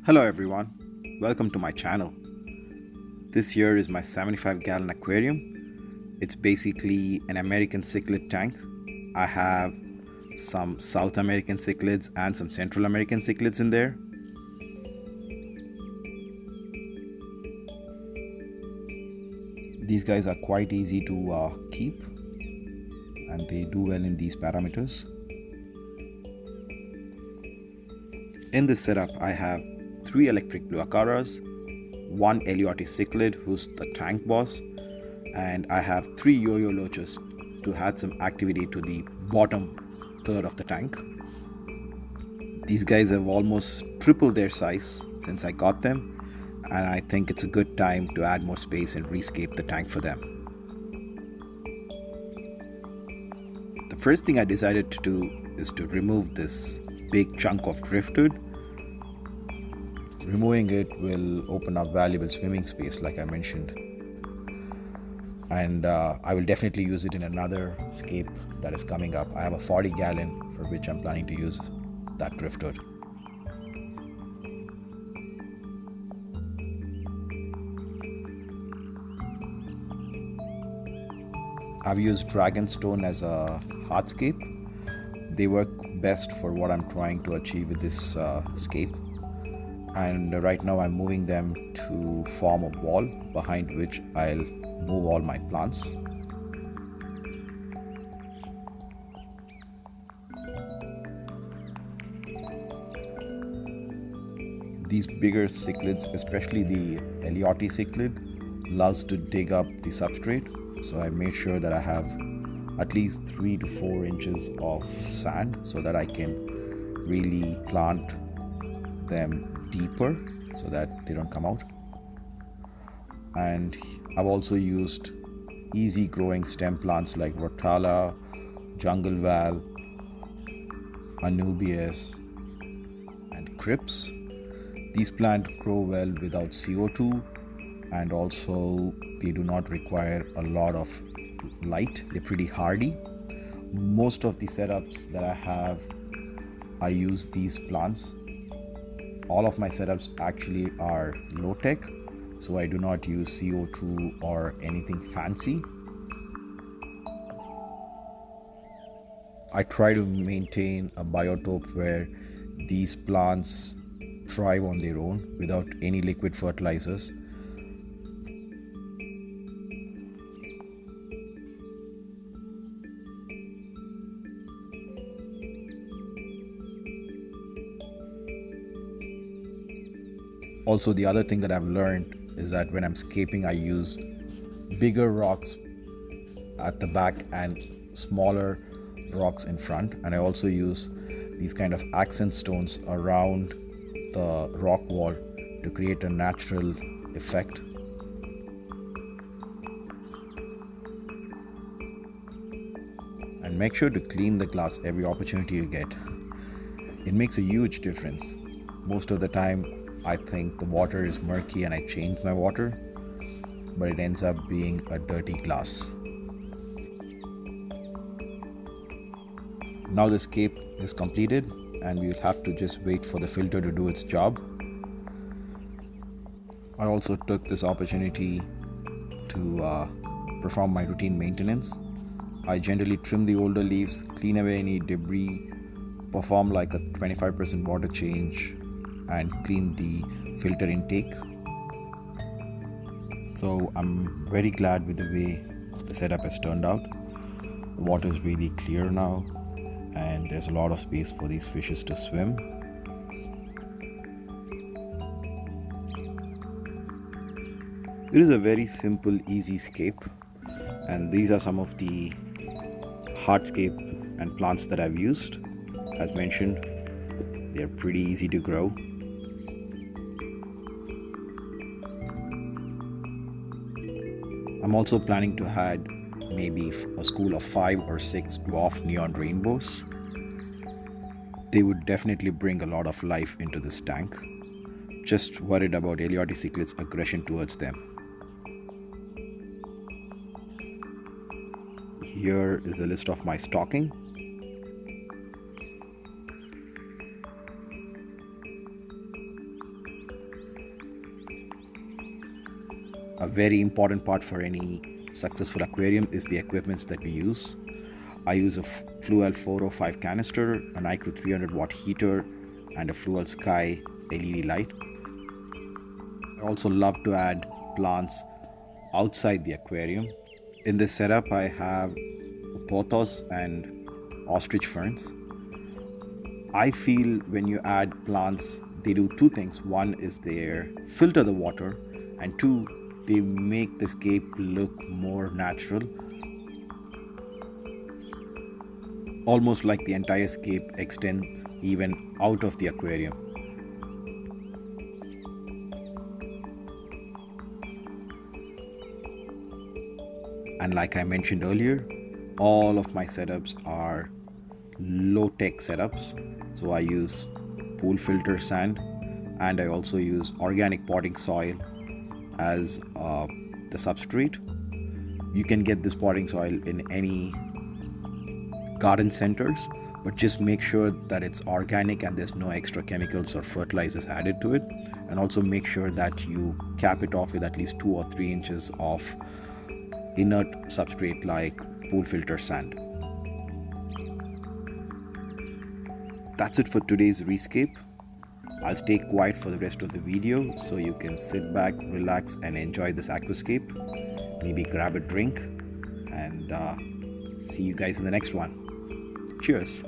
Hello everyone, welcome to my channel. This here is my 75-gallon aquarium. It's basically an American cichlid tank. I have some South American cichlids and some Central American cichlids in there. These guys are quite easy to keep and they do well in these parameters. In this setup I have 3 Electric Blue Acaras, 1 Elliotti Cichlid who's the tank boss, and I have 3 Yo-Yo Loaches to add some activity to the bottom third of the tank. These guys have almost tripled their size since I got them, and I think it's a good time to add more space and rescape the tank for them. The first thing I decided to do is to remove this big chunk of driftwood. Removing it will open up valuable swimming space like I mentioned, and I will definitely use it in another scape that is coming up. I have a 40-gallon for which I'm planning to use that driftwood. I've used dragonstone as a hardscape. They work best for what I'm trying to achieve with this scape. And right now I'm moving them to form a wall behind which I'll move all my plants. These bigger cichlids, especially the Elliotti cichlid, loves to dig up the substrate, so I made sure that I have at least 3 to 4 inches of sand so that I can really plant them deeper so that they don't come out. And I've also used easy growing stem plants like Rotala, Jungle Val, Anubias and Crips. These plants grow well without CO2, and also they do not require a lot of light. They're pretty hardy. Most of the setups that I have, I use these plants. All of my setups actually are low tech, so I do not use CO2 or anything fancy. I try to maintain a biotope where these plants thrive on their own without any liquid fertilizers. Also, the other thing that I've learned is that when I'm scaping, I use bigger rocks at the back and smaller rocks in front, and I also use these kind of accent stones around the rock wall to create a natural effect. And make sure to clean the glass every opportunity you get. It makes a huge difference. Most of the time I think the water is murky and I change my water, but it ends up being a dirty glass. Now the scape is completed and we'll have to just wait for the filter to do its job. I also took this opportunity to perform my routine maintenance. I generally trim the older leaves, clean away any debris, perform like a 25% water change, and clean the filter intake. So I'm very glad with the way the setup has turned out. The water is really clear now and there's a lot of space for these fishes to swim. It is a very simple, easy scape, and these are some of the hardscape and plants that I've used. As mentioned, they're pretty easy to grow. I'm also planning to add maybe a school of 5 or 6 dwarf neon rainbows. They would definitely bring a lot of life into this tank. Just worried about Elliotti cichlid's aggression towards them. Here is a list of my stocking. A very important part for any successful aquarium is the equipments that we use. I use a Fluel 405 canister, a Nicro 300 watt heater, and a Fluel Sky LED light. I also love to add plants outside the aquarium. In this setup, I have pothos and ostrich ferns. I feel when you add plants, they do two things. One is they filter the water, and two, they make the scape look more natural. Almost like the entire scape extends even out of the aquarium. And like I mentioned earlier, all of my setups are low-tech setups. So I use pool filter sand, and I also use organic potting soil as the substrate. You can get this potting soil in any garden centers, but just make sure that it's organic and there's no extra chemicals or fertilizers added to it. And also make sure that you cap it off with at least 2 or 3 inches of inert substrate like pool filter sand. That's it for today's Rescape. I'll stay quiet for the rest of the video so you can sit back, relax, and enjoy this aquascape. Maybe grab a drink, and see you guys in the next one. Cheers.